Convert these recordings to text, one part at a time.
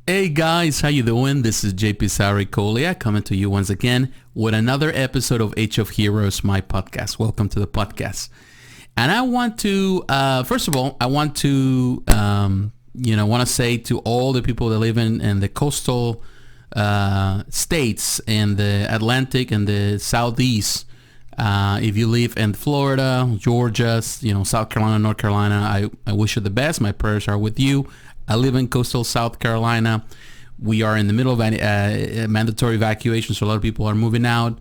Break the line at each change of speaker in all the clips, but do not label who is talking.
Hey guys, how you doing? This is jpsarrireviews coming to you once again with another episode of Age of Heroes, my podcast. Welcome to the podcast. And I want to, first of all, I want to, want to say to all the people that live in the coastal states and the Atlantic and the Southeast. If you live in Florida, Georgia, South Carolina, North Carolina, I wish you the best. My prayers are with you. I live in coastal South Carolina. We are in the middle of mandatory evacuation, so a lot of people are moving out.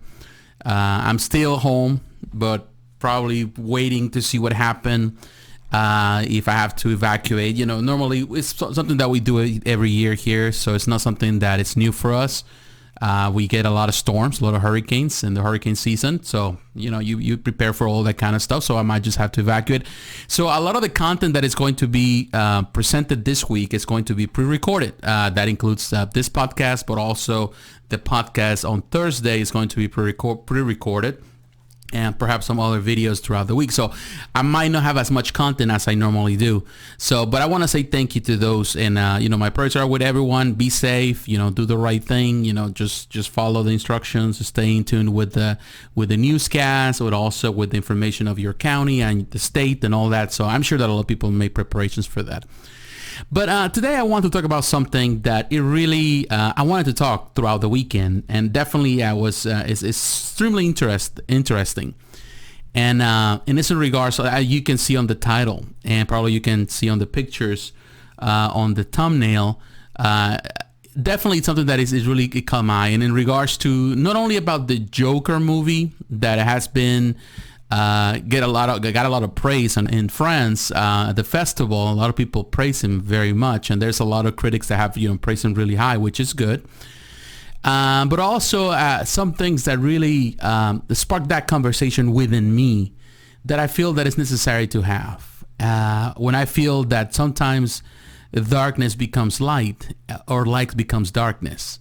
I'm still home, but probably waiting to see what happens if I have to evacuate. Normally it's something that we do every year here, so it's not something that is new for us. We get a lot of storms, a lot of hurricanes in the hurricane season. So, you prepare for all that kind of stuff. So I might just have to evacuate. So a lot of the content that is going to be presented this week is going to be pre-recorded. That includes this podcast, but also the podcast on Thursday is going to be pre-recorded. And perhaps some other videos throughout the week. So I might not have as much content as I normally do. But I want to say thank you to those. And, my prayers are with everyone. Be safe, do the right thing, just follow the instructions, stay in tune with the newscast, but also with the information of your county and the state and all that. So I'm sure that a lot of people make preparations for that. But today I want to talk about something that it really, I wanted to talk throughout the weekend, and definitely is extremely interesting. And in this regards, you can see on the title, and probably you can see on the pictures on the thumbnail, definitely something that is really caught my eye. And in regards to not only about the Joker movie that has been got a lot of praise in France, the festival. A lot of people praise him very much, and there's a lot of critics that have praised him really high, which is good. But also some things that really sparked that conversation within me that I feel that is necessary to have. When I feel that sometimes darkness becomes light or light becomes darkness.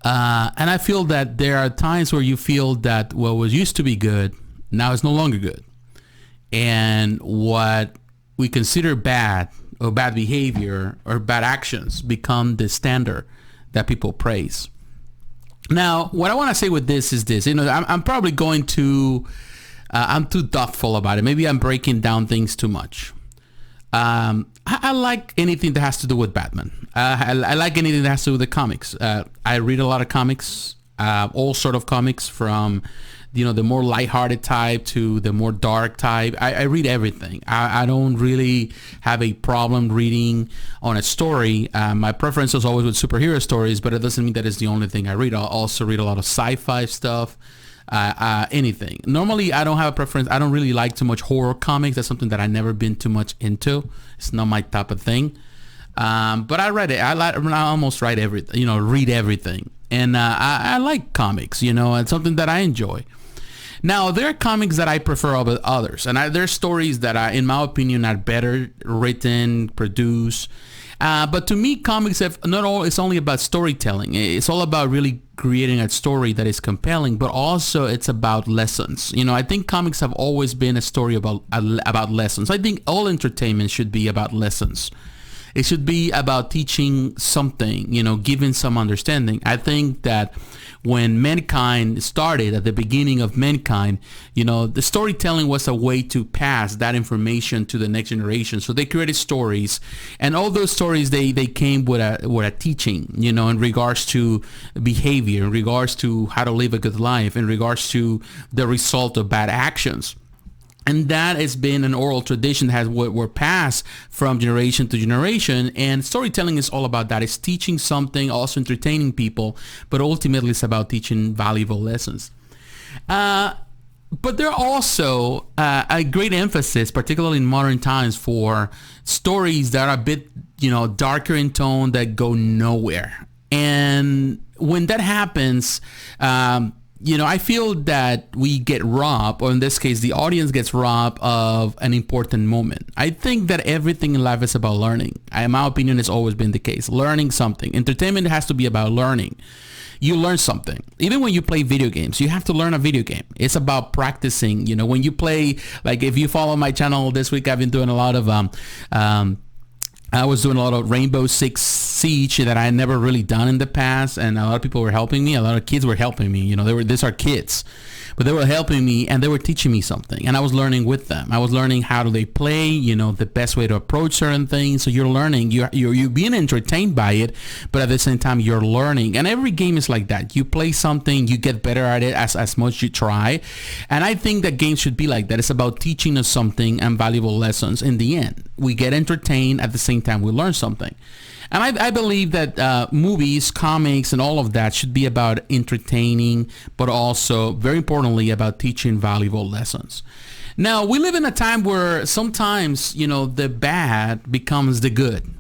And I feel that there are times where you feel that what was used to be good now it's no longer good. And what we consider bad or bad behavior or bad actions become the standard that people praise. Now, what I want to say with this is this. I'm probably going to, I'm too thoughtful about it. Maybe I'm breaking down things too much. I like anything that has to do with Batman. I like anything that has to do with the comics. I read a lot of comics, all sort of comics from the more lighthearted type to the more dark type. I read everything. I don't really have a problem reading on a story. My preference is always with superhero stories, but it doesn't mean that it's the only thing I read. I'll also read a lot of sci-fi stuff, anything. Normally, I don't have a preference. I don't really like too much horror comics. That's something that I've never been too much into. It's not my type of thing. But I read it. I almost write everything, read everything. And I like comics, it's something that I enjoy. Now, there are comics that I prefer over others, and there's stories that, in my opinion, are better written, produced. But to me, comics it's only about storytelling. It's all about really creating a story that is compelling, but also it's about lessons. I think comics have always been a story about lessons. I think all entertainment should be about lessons. It should be about teaching something, giving some understanding. I think that when mankind started, at the beginning of mankind, the storytelling was a way to pass that information to the next generation. So they created stories, and all those stories, they came with a teaching, in regards to behavior, in regards to how to live a good life, in regards to the result of bad actions. And that has been an oral tradition that were passed from generation to generation. And storytelling is all about that. It's teaching something, also entertaining people, but ultimately it's about teaching valuable lessons. But there are also a great emphasis, particularly in modern times, for stories that are a bit, darker in tone, that go nowhere. And when that happens, I feel that we get robbed, or in this case, the audience gets robbed of an important moment. I think that everything in life is about learning. In my opinion, it's always been the case. Learning something. Entertainment has to be about learning. You learn something. Even when you play video games, you have to learn a video game. It's about practicing. When you play, like if you follow my channel this week, I've been doing a lot of I was doing a lot of Rainbow Six Siege that I had never really done in the past, and a lot of people were helping me. A lot of kids were helping me. These are kids, but they were helping me and they were teaching me something, and I was learning with them. I was learning how do they play, the best way to approach certain things. So you're learning, you're being entertained by it, but at the same time you're learning. And every game is like that. You play something, you get better at it as much you try, and I think that games should be like that. It's about teaching us something and valuable lessons. In the end, we get entertained, at the same time we learn something. And I believe that movies, comics, and all of that should be about entertaining, but also, very importantly, about teaching valuable lessons. Now, we live in a time where sometimes, the bad becomes the good.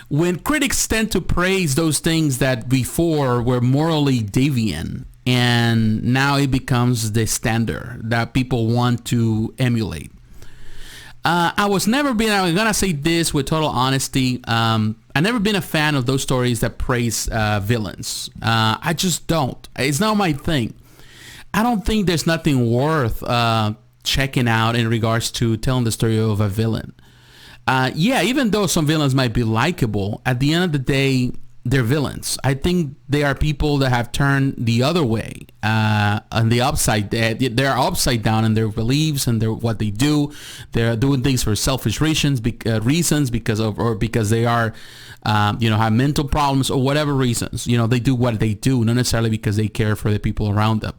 When critics tend to praise those things that before were morally deviant, and now it becomes the standard that people want to emulate. I'm gonna say this with total honesty. I've never been a fan of those stories that praise villains. I just don't. It's not my thing. I don't think there's nothing worth checking out in regards to telling the story of a villain. Even though some villains might be likable, at the end of the day, they're villains. I think they are people that have turned the other way, on the upside. They're upside down in their beliefs and what they do. They're doing things for selfish reasons, because they are, have mental problems or whatever reasons. They do what they do, not necessarily because they care for the people around them.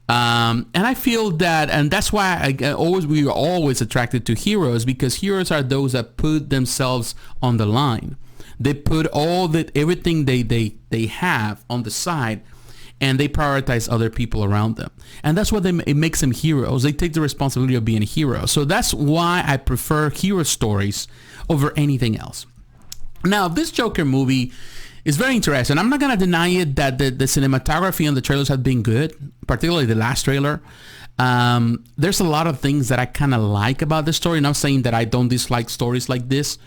And I feel that, and that's why we are always attracted to heroes, because heroes are those that put themselves on the line. They put everything they have on the side, and they prioritize other people around them. And that's what it makes them heroes. They take the responsibility of being a hero. So that's why I prefer hero stories over anything else. Now, this Joker movie is very interesting. I'm not going to deny it that the cinematography and the trailers have been good, particularly the last trailer. There's a lot of things that I kind of like about the story. Not saying that I don't dislike stories like this,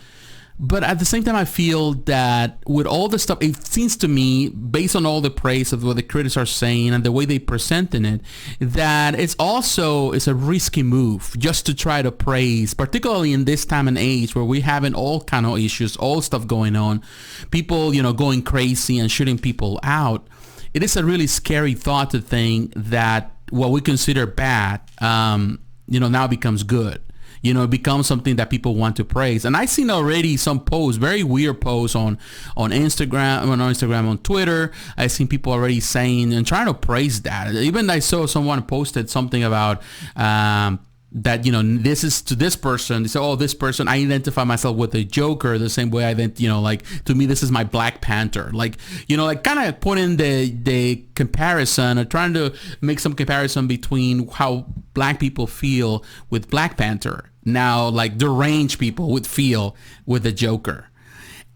but at the same time, I feel that with all the stuff, it seems to me, based on all the praise of what the critics are saying and the way they presenting it, that it's a risky move just to try to praise, particularly in this time and age where we're having all kind of issues, all stuff going on, people, going crazy and shooting people out. It is a really scary thought to think that what we consider bad, now becomes good. It becomes something that people want to praise. And I've seen already some posts, very weird posts on Instagram, on Twitter. I've seen people already saying and trying to praise that. Even I saw someone posted something about that, this is to this person. They say, oh, this person, I identify myself with the Joker the same way to me, this is my Black Panther. Kind of putting the comparison, or trying to make some comparison between how black people feel with Black Panther. Now, deranged people would feel with the Joker.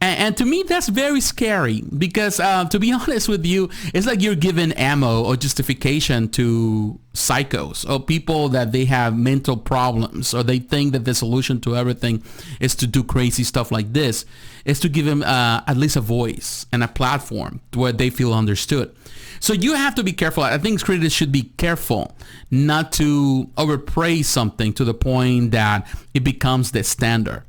And to me, that's very scary, because to be honest with you, it's like you're giving ammo or justification to psychos or people that they have mental problems, or they think that the solution to everything is to do crazy stuff like this, is to give them at least a voice and a platform where they feel understood. So you have to be careful. I think critics should be careful not to overpraise something to the point that it becomes the standard.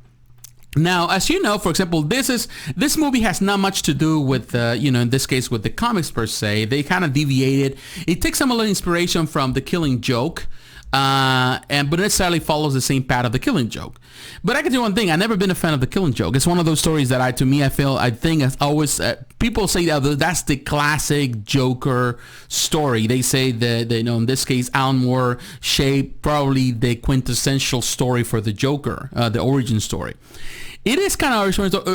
Now, as you know, for example, this movie has not much to do with, in this case, with the comics per se. They kind of deviated. It takes some a little inspiration from The Killing Joke, but necessarily follows the same path of The Killing Joke. But I can tell you one thing: I've never been a fan of The Killing Joke. It's one of those stories that I think it's always people say that that's the classic Joker story. They say that in this case, Alan Moore shaped probably the quintessential story for the Joker, the origin story. It is kind of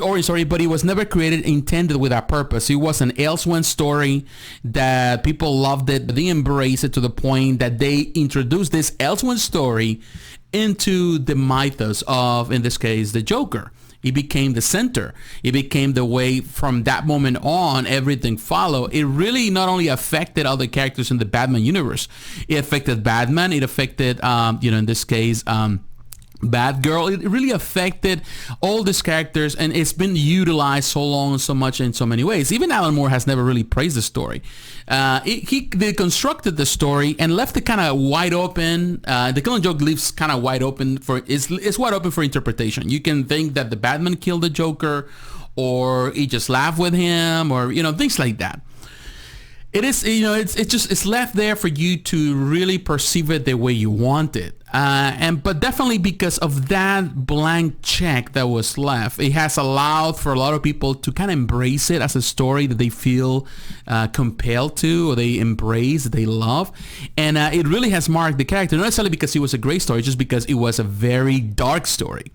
origin story, but it was never intended with that purpose. It was an Elseworlds story that people loved it. They embraced it to the point that they introduced this Elseworlds story into the mythos of, in this case, the Joker. It became the center. It became the way from that moment on, everything followed. It really not only affected other characters in the Batman universe. It affected Batman. It affected, in this case, Batgirl. It really affected all these characters, and it's been utilized so long and so much in so many ways. Even Alan Moore has never really praised the story. He deconstructed the story and left it kind of wide open. The Killing Joke leaves kind of wide open for it's wide open for interpretation. You can think that the Batman killed the Joker, or he just laughed with him, or things like that. It is, it's left there for you to really perceive it the way you want it. But definitely because of that blank check that was left, it has allowed for a lot of people to kind of embrace it as a story that they feel compelled to, or they embrace, they love. And it really has marked the character, not necessarily because it was a great story, just because it was a very dark story.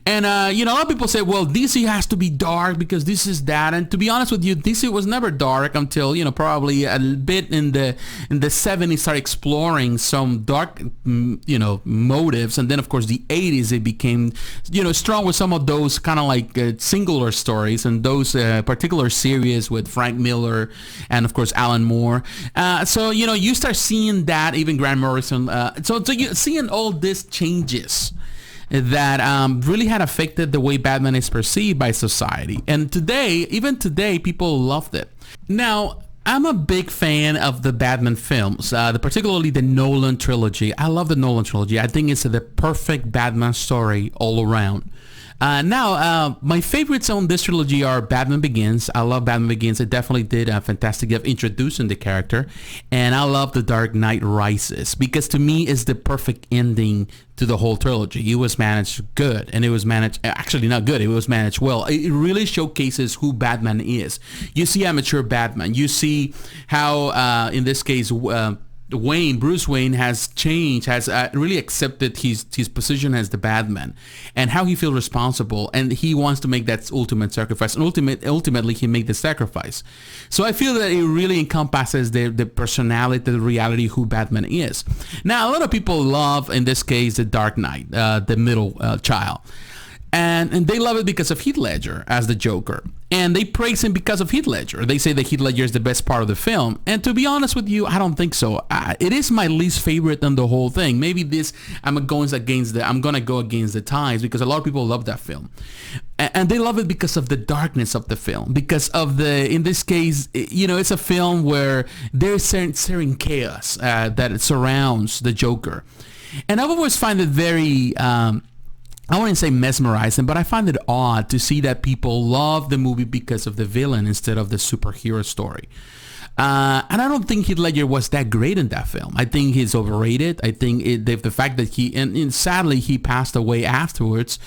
And, a lot of people say, well, DC has to be dark because this is that. And to be honest with you, DC was never dark until, probably a bit in the 70s started exploring some dark, motives. And then, of course, the 80s, it became, strong with some of those kind of like singular stories and those particular series with Frank Miller and, of course, Alan Moore. So, you start seeing that, even Grant Morrison. So you're seeing all these changes that really had affected the way Batman is perceived by society. And even today, people loved it. Now, I'm a big fan of the Batman films, particularly the Nolan trilogy. I love the Nolan trilogy. I think it's the perfect Batman story all around. Now, my favorites on this trilogy are Batman Begins. I love Batman Begins. It definitely did a fantastic job introducing the character. And I love The Dark Knight Rises because to me it's the perfect ending to the whole trilogy. It was managed good, and it was managed, actually not good, it was managed well. It really showcases who Batman is. You see a mature Batman. You see how, in this case, Bruce Wayne has changed, has really accepted his position as the Batman, and how he feels responsible, and he wants to make that ultimate sacrifice, and ultimately he made the sacrifice. So I feel that it really encompasses the personality, the reality, who Batman is. Now, a lot of people love, in this case, the Dark Knight, the middle child. And they love it because of Heath Ledger as the Joker. And they praise him because of Heath Ledger. They say that Heath Ledger is the best part of the film. And to be honest with you, I don't think so. It is my least favorite in the whole thing. Maybe I'm gonna go against the times because a lot of people love that film. And they love it because of the darkness of the film. Because of in this case, it's a film where there's certain chaos that surrounds the Joker. And I've always find it very... I wouldn't say mesmerizing, but I find it odd to see that people love the movie because of the villain instead of the superhero story. And I don't think Heath Ledger was that great in that film. I think he's overrated. I think the fact that sadly he passed away afterwards,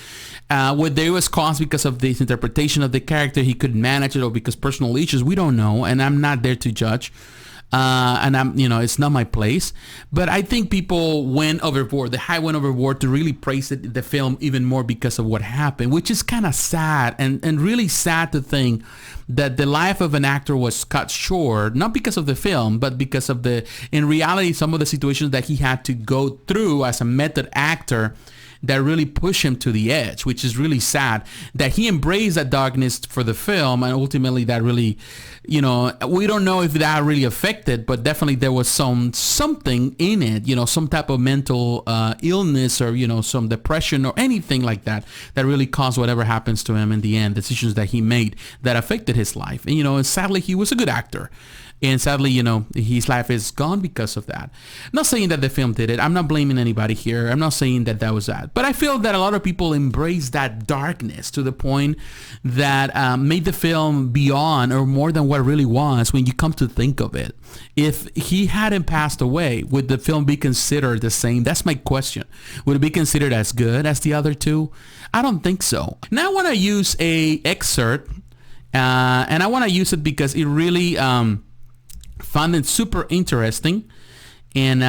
whether it was caused because of this interpretation of the character, he couldn't manage it, or because personal issues, we don't know, and I'm not there to judge. And it's not my place, but I think people went overboard. The hype went overboard to really praise the film even more because of what happened, which is kind of sad and really sad to think that the life of an actor was cut short, not because of the film, but because of in reality, some of the situations that he had to go through as a method actor that really push him to the edge, which is really sad that he embraced that darkness for the film, and ultimately that really, we don't know if that really affected, but definitely there was something in it, some type of mental illness, or some depression or anything like that really caused whatever happens to him in the end, decisions that he made that affected his life. And sadly he was a good actor. And sadly, his life is gone because of that. Not saying that the film did it. I'm not blaming anybody here. I'm not saying that was that. But I feel that a lot of people embrace that darkness to the point that made the film beyond or more than what it really was when you come to think of it. If he hadn't passed away, would the film be considered the same? That's my question. Would it be considered as good as the other two? I don't think so. Now I want to use a excerpt, and I want to use it because it really... found it super interesting. And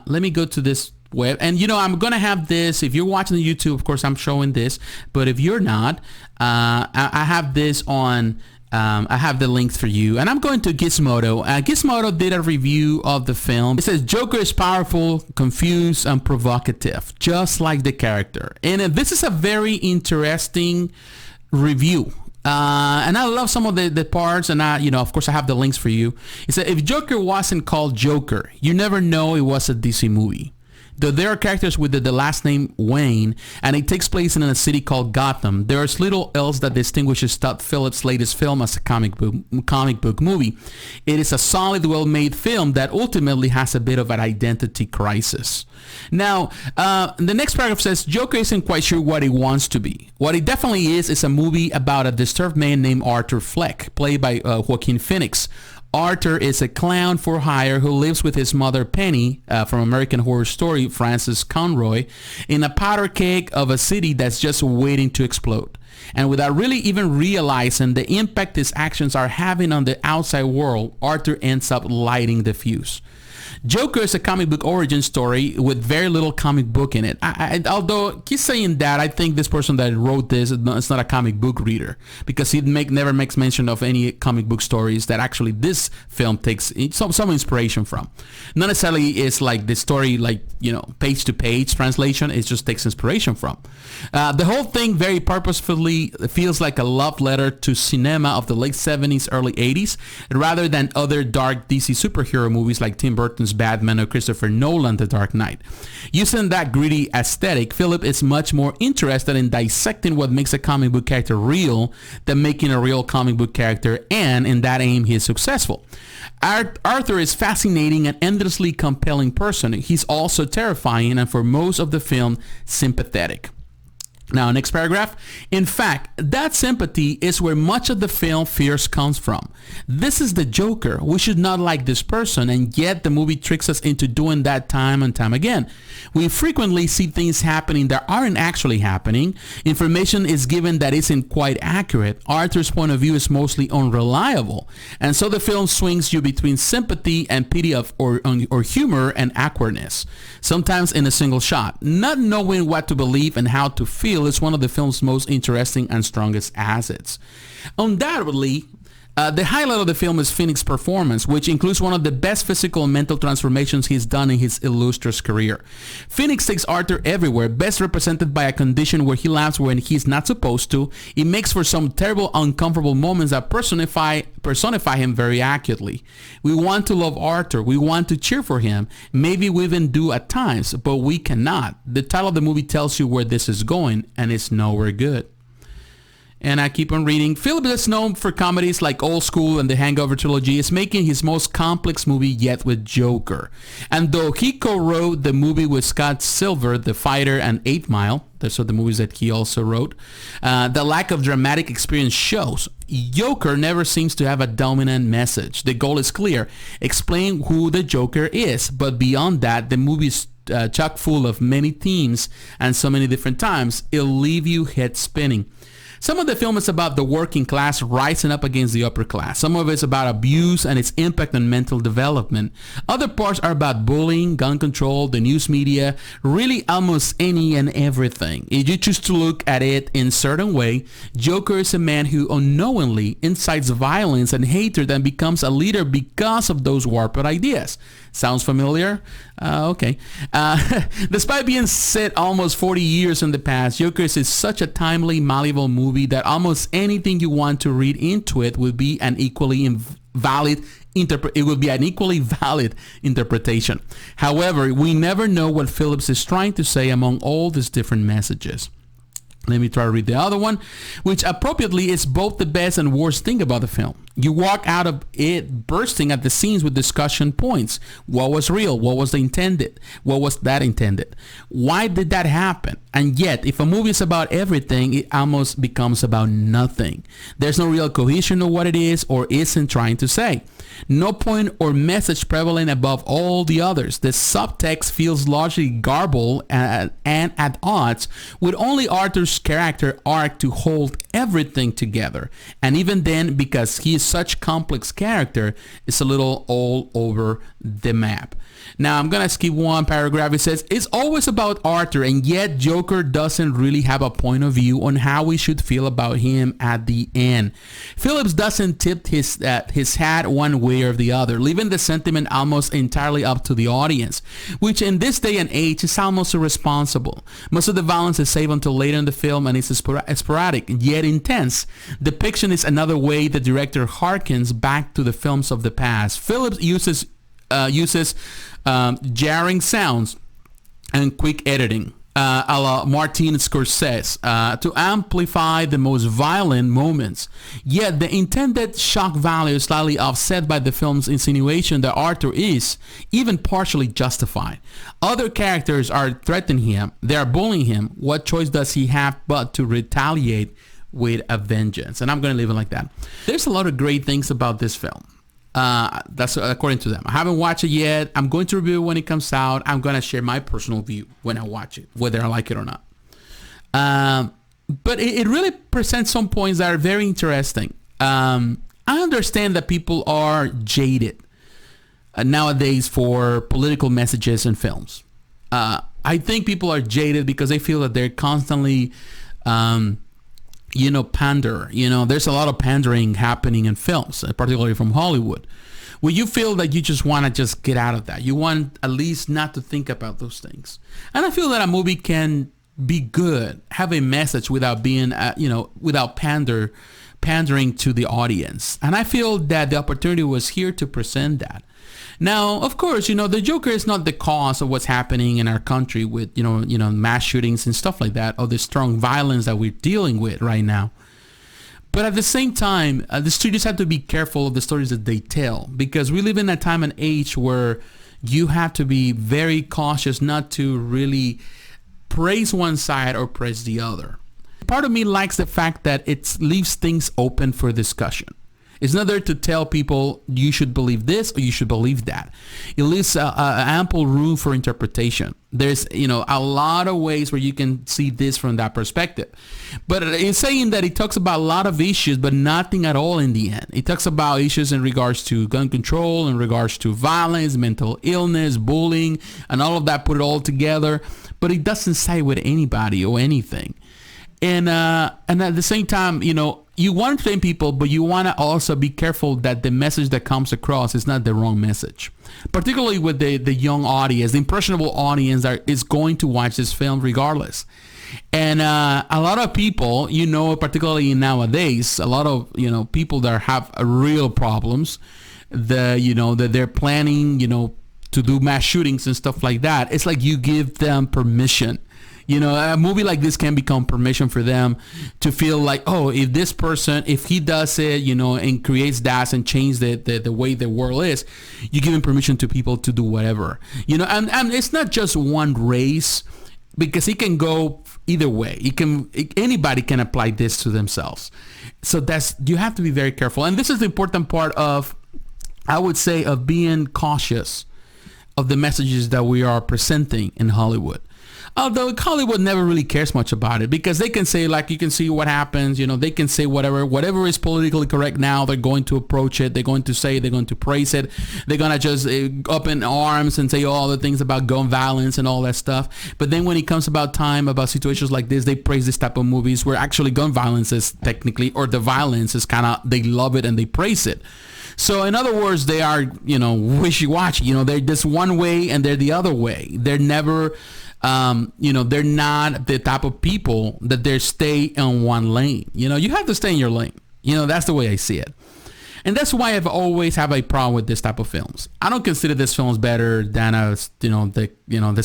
let me go to this web, and I'm gonna have this. If you're watching the YouTube, of course I'm showing this, but if you're not, I have this on I have the links for you, and I'm going to Gizmodo. Gizmodo did a review of the film. It says Joker is powerful, confused, and provocative, just like the character. And this is a very interesting review. And I love some of the parts, and of course I have the links for you. It said, if Joker wasn't called Joker, you never know it was a DC movie. There are characters with the last name Wayne, and it takes place in a city called Gotham. There's little else that distinguishes Todd Phillips' latest film as a comic book movie. It is a solid, well-made film that ultimately has a bit of an identity crisis. Now, the next paragraph says, Joker isn't quite sure what he wants to be. What it definitely is a movie about a disturbed man named Arthur Fleck, played by Joaquin Phoenix. Arthur is a clown for hire who lives with his mother Penny from American Horror Story, Frances Conroy, in a powder keg of a city that's just waiting to explode. And without really even realizing the impact his actions are having on the outside world, Arthur ends up lighting the fuse. Joker is a comic book origin story with very little comic book in it. Although he's saying that, I think this person that wrote this is not a comic book reader, because he never makes mention of any comic book stories that actually this film takes some inspiration from. Not necessarily is like the story, like, page to page translation. It just takes inspiration from. The whole thing very purposefully feels like a love letter to cinema of the late 70s, early 80s, rather than other dark DC superhero movies like Tim Burton's Batman or Christopher Nolan's The Dark Knight. Using that gritty aesthetic, Philip is much more interested in dissecting what makes a comic book character real than making a real comic book character, and in that aim he is successful. Arthur is fascinating and endlessly compelling person. He's also terrifying and for most of the film sympathetic. Now, next paragraph. In fact, that sympathy is where much of the film fears comes from. This is the Joker. We should not like this person, and yet the movie tricks us into doing that time and time again. We frequently see things happening that aren't actually happening. Information is given that isn't quite accurate. Arthur's point of view is mostly unreliable, and so the film swings you between sympathy and pity or humor and awkwardness, sometimes in a single shot. Not knowing what to believe and how to feel is one of the film's most interesting and strongest assets. Undoubtedly, the highlight of the film is Phoenix's performance, which includes one of the best physical and mental transformations he's done in his illustrious career. Phoenix takes Arthur everywhere, best represented by a condition where he laughs when he's not supposed to. It makes for some terrible, uncomfortable moments that personify him very accurately. We want to love Arthur. We want to cheer for him. Maybe we even do at times, but we cannot. The title of the movie tells you where this is going, and it's nowhere good. And I keep on reading. Philip is known for comedies like Old School and the Hangover trilogy, is making his most complex movie yet with Joker. And though he co-wrote the movie with Scott Silver, The Fighter and 8 Mile, those are the movies that he also wrote, the lack of dramatic experience shows. Joker never seems to have a dominant message. The goal is clear. Explain who the Joker is. But beyond that, the movie is chock full of many themes and so many different times. It'll leave you head spinning. Some of the film is about the working class rising up against the upper class. Some of it's about abuse and its impact on mental development. Other parts are about bullying, gun control, the news media, really almost any and everything. If you choose to look at it in a certain way, Joker is a man who unknowingly incites violence and hatred and becomes a leader because of those warped ideas. Sounds familiar? Okay. Despite being set almost 40 years in the past, Joker is such a timely, malleable movie that almost anything you want to read into it would be an equally valid interpretation. However, we never know what Phillips is trying to say among all these different messages. Let me try to read the other one, which appropriately is both the best and worst thing about the film. You walk out of it bursting at the seams with discussion points. What was real? What was intended? What was that intended? Why did that happen? And yet, if a movie is about everything, it almost becomes about nothing. There's no real cohesion of what it is or isn't trying to say. No point or message prevalent above all the others. The subtext feels largely garbled and at odds with only Arthur's character arc to hold everything together. And even then, because he is such complex character, it's a little all over the map. Now I'm gonna skip one paragraph. It says it's always about Arthur, and yet Joker doesn't really have a point of view on how we should feel about him at the end. Phillips doesn't tip his hat one way or the other, leaving the sentiment almost entirely up to the audience, which in this day and age is almost irresponsible. Most of the violence is saved until later in the film, and it's sporadic yet intense. Depiction is another way the director harkens back to the films of the past. Phillips uses jarring sounds and quick editing, a la Martin Scorsese, to amplify the most violent moments. Yet the intended shock value is slightly offset by the film's insinuation that Arthur is even partially justified. Other characters are threatening him. They are bullying him. What choice does he have but to retaliate with a vengeance? And I'm going to leave it like that. There's a lot of great things about this film. That's according to them. I haven't watched it yet. I'm going to review it when it comes out. I'm going to share my personal view when I watch it, whether I like it or not. But it really presents some points that are very interesting. I understand that people are jaded nowadays for political messages in films. I think people are jaded because they feel that they're constantly pander. There's a lot of pandering happening in films, particularly from Hollywood, where you feel that you just want to just get out of that. You want at least not to think about those things. And I feel that a movie can be good, have a message without being, without pandering to the audience. And I feel that the opportunity was here to present that. Now, of course, the Joker is not the cause of what's happening in our country with, mass shootings and stuff like that, or the strong violence that we're dealing with right now. But at the same time, the studios have to be careful of the stories that they tell, because we live in a time and age where you have to be very cautious not to really praise one side or praise the other. Part of me likes the fact that it leaves things open for discussion. It's not there to tell people you should believe this or you should believe that. It leaves ample room for interpretation. There's, a lot of ways where you can see this from that perspective. But it's saying that it talks about a lot of issues, but nothing at all in the end. It talks about issues in regards to gun control, in regards to violence, mental illness, bullying, and all of that, put it all together. But it doesn't side with anybody or anything. And at the same time, you want to train people, but you want to also be careful that the message that comes across is not the wrong message. Particularly with the young audience, the impressionable audience that is going to watch this film regardless. And a lot of people, particularly nowadays, a lot of people that have real problems, that they're planning, to do mass shootings and stuff like that. It's like you give them permission. A movie like this can become permission for them to feel like, oh, if this person, if he does it, and creates that and change the way the world is, you give him permission to people to do whatever, and it's not just one race, because it can go either way. Anybody can apply this to themselves. So you have to be very careful. And this is the important part of, I would say, of being cautious of the messages that we are presenting in Hollywood. Although Hollywood never really cares much about it, because they can say, like, you can see what happens, they can say whatever is politically correct now, they're going to approach it, they're going to say, they're going to praise it, they're going to just up in arms and say all the things about gun violence and all that stuff. But then when it comes about situations like this, they praise this type of movies where actually gun violence is technically, or the violence is kind of, they love it and they praise it. So in other words, they are, wishy-washy, they're this one way and they're the other way. They're never... they're not the type of people that they stay in one lane. You have to stay in your lane. That's the way I see it. And that's why I've always have a problem with this type of films. I don't consider this films better than this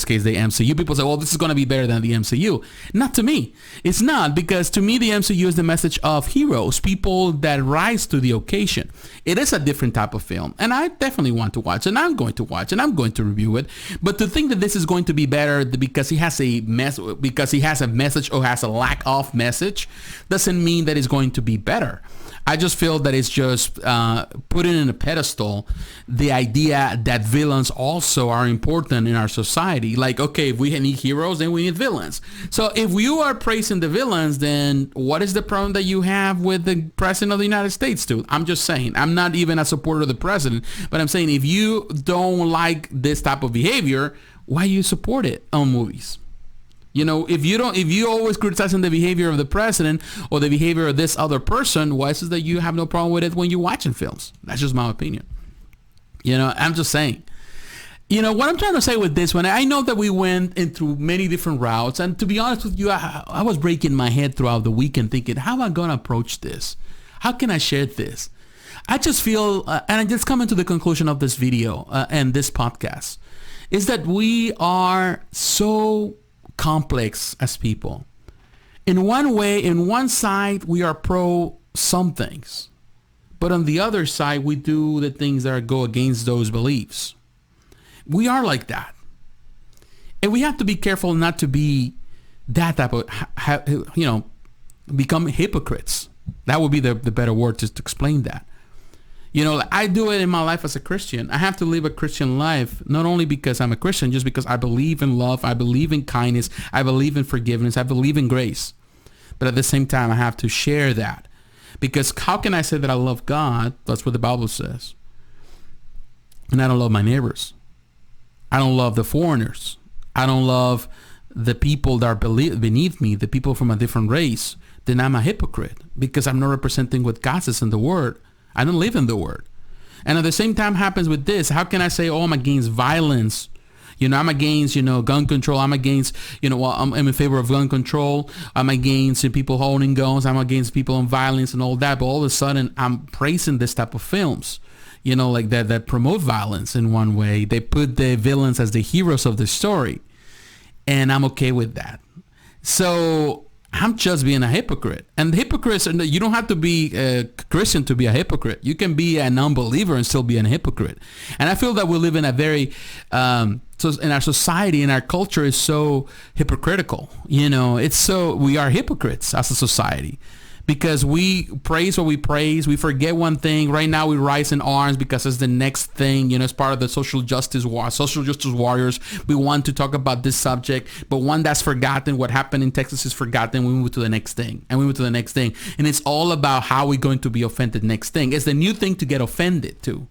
case, the MCU. People say, well, this is going to be better than the MCU. Not to me. It's not, because to me, the MCU is the message of heroes, people that rise to the occasion. It is a different type of film, and I definitely want to watch, and I'm going to watch, and I'm going to review it. But to think that this is going to be better because he has a message or has a lack of message doesn't mean that it's going to be better. I just feel that it's just putting in a pedestal the idea that villains also are important in our society. Like, okay, if we need heroes, then we need villains. So if you are praising the villains, then what is the problem that you have with the president of the United States, dude? I'm just saying. I'm not even a supporter of the president, but I'm saying if you don't like this type of behavior, why you support it on movies? If you always criticizing the behavior of the president or the behavior of this other person, why is it that you have no problem with it when you're watching films? That's just my opinion. I'm just saying. What I'm trying to say with this one, I know that we went into many different routes, and to be honest with you, I was breaking my head throughout the weekend thinking, how am I going to approach this? How can I share this? I just feel, and I just come into the conclusion of this video and this podcast, is that we are so complex as people. In one way, in one side, we are pro some things. But on the other side, we do the things that go against those beliefs. We are like that. And we have to be careful not to be that type of, become hypocrites. That would be the better word to explain that. I do it in my life as a Christian. I have to live a Christian life, not only because I'm a Christian, just because I believe in love, I believe in kindness, I believe in forgiveness, I believe in grace. But at the same time, I have to share that. Because how can I say that I love God? That's what the Bible says. And I don't love my neighbors. I don't love the foreigners. I don't love the people that are beneath me, the people from a different race. Then I'm a hypocrite because I'm not representing what God says in the Word. I don't live in the Word. And at the same time happens with this. How can I say, I'm against violence? I'm against, gun control. I'm against, I'm in favor of gun control. I'm against people holding guns. I'm against people in violence and all that. But all of a sudden, I'm praising this type of films, like that promote violence in one way. They put the villains as the heroes of the story. And I'm okay with that. So I'm just being a hypocrite. And hypocrites, you don't have to be a Christian to be a hypocrite. You can be a non-believer and still be a hypocrite. And I feel that we live in a very, so in our society, in our culture is so hypocritical. We are hypocrites as a society. Because we praise what we praise. We forget one thing. Right now we rise in arms because it's the next thing. It's part of the social justice warriors. We want to talk about this subject. But one that's forgotten, what happened in Texas is forgotten. We move to the next thing. And we move to the next thing. And it's all about how we're going to be offended next thing. It's the new thing to get offended to.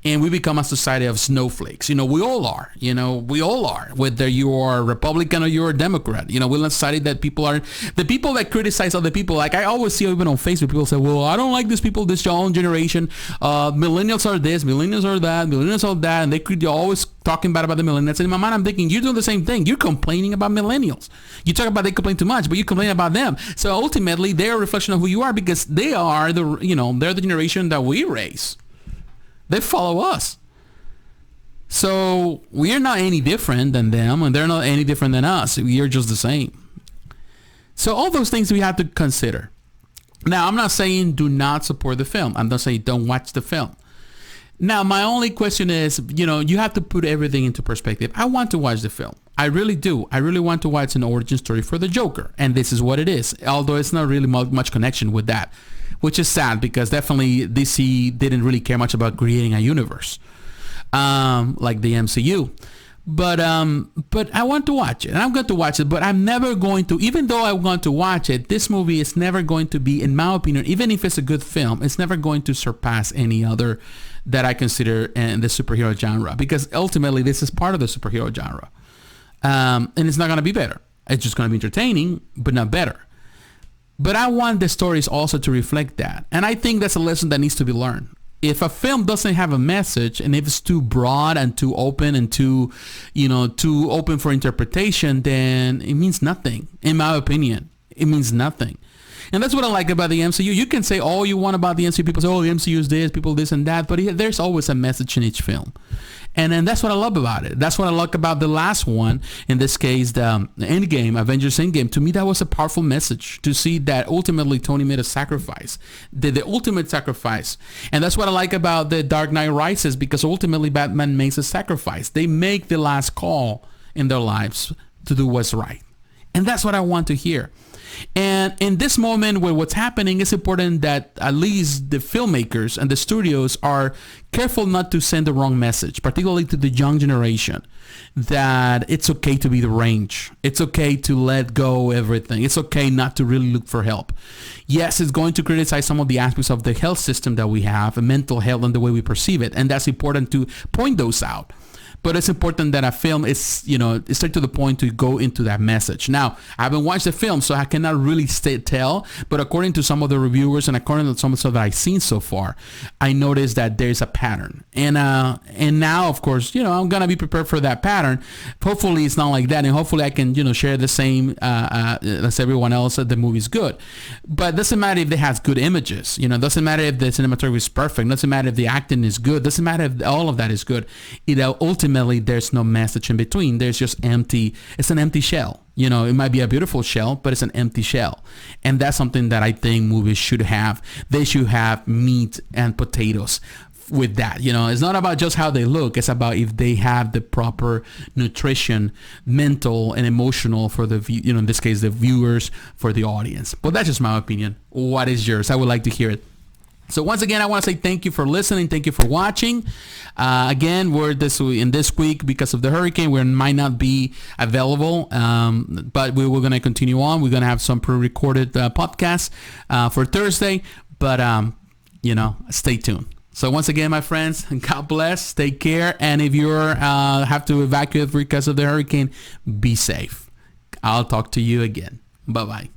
And we become a society of snowflakes. We all are. We all are. Whether you are a Republican or you're a Democrat. We're in a society that people are... The people that criticize other people, like I always see even on Facebook, people say, well, I don't like these people, this young generation. Millennials are this, millennials are that, millennials are that. And they're always talking bad about the millennials. And in my mind, I'm thinking, you're doing the same thing. You're complaining about millennials. You talk about they complain too much, but you complain about them. So ultimately, they're a reflection of who you are because they are they're the generation that we raise. They follow us. So we're not any different than them, and they're not any different than us. We're just the same. So all those things we have to consider. Now, I'm not saying do not support the film. I'm not saying don't watch the film. Now, my only question is, you have to put everything into perspective. I want to watch the film. I really do. I really want to watch an origin story for the Joker. And this is what it is. Although it's not really much connection with that. Which is sad because definitely DC didn't really care much about creating a universe like the MCU. But I want to watch it. And I'm going to watch it. But I'm never going to, even though I want to watch it, this movie is never going to be, in my opinion, even if it's a good film, it's never going to surpass any other that I consider in the superhero genre. Because ultimately, this is part of the superhero genre. And it's not going to be better. It's just going to be entertaining, but not better. But I want the stories also to reflect that. And I think that's a lesson that needs to be learned. If a film doesn't have a message and if it's too broad and too open and too open for interpretation, then it means nothing. In my opinion, it means nothing. And that's what I like about the MCU. You can say all you want about the MCU. People say, the MCU is this, people this and that. But there's always a message in each film. And then that's what I love about it. That's what I like about the last one. In this case, the Endgame, Avengers Endgame. To me, that was a powerful message to see that ultimately Tony made a sacrifice, the ultimate sacrifice. And that's what I like about the Dark Knight Rises, because ultimately Batman makes a sacrifice. They make the last call in their lives to do what's right. And that's what I want to hear. And in this moment where what's happening, it's important that at least the filmmakers and the studios are careful not to send the wrong message, particularly to the young generation, that it's okay to be deranged. It's okay to let go everything. It's okay not to really look for help. Yes, it's going to criticize some of the aspects of the health system that we have, and mental health and the way we perceive it. And that's important to point those out. But it's important that a film is, straight to the point to go into that message. Now, I haven't watched the film, so I cannot really tell. But according to some of the reviewers and according to some of the stuff that I've seen so far, I noticed that there's a pattern. And now, of course, I'm going to be prepared for that pattern. Hopefully, it's not like that. And hopefully, I can, share the same as everyone else that the movie's good. But it doesn't matter if it has good images. It doesn't matter if the cinematography is perfect. It doesn't matter if the acting is good. It doesn't matter if all of that is good. Ultimately, ultimately there's no message in between. There's just empty. It's an empty shell. You know, it might be a beautiful shell, but it's an empty shell. And that's something that I think movies should have. They should have meat and potatoes with that. You know, it's not about just how they look. It's about if they have the proper nutrition, mental and emotional for the, you know, in this case, the viewers, for the audience. But that's just my opinion. What is yours? I would like to hear it. So once again, I want to say thank you for listening. Thank you for watching. Again, we're in this week because of the hurricane. We might not be available, but we're going to continue on. We're going to have some pre-recorded podcasts for Thursday. But, you know, stay tuned. So once again, my friends, God bless. Take care. And if you have to evacuate because of the hurricane, be safe. I'll talk to you again. Bye-bye.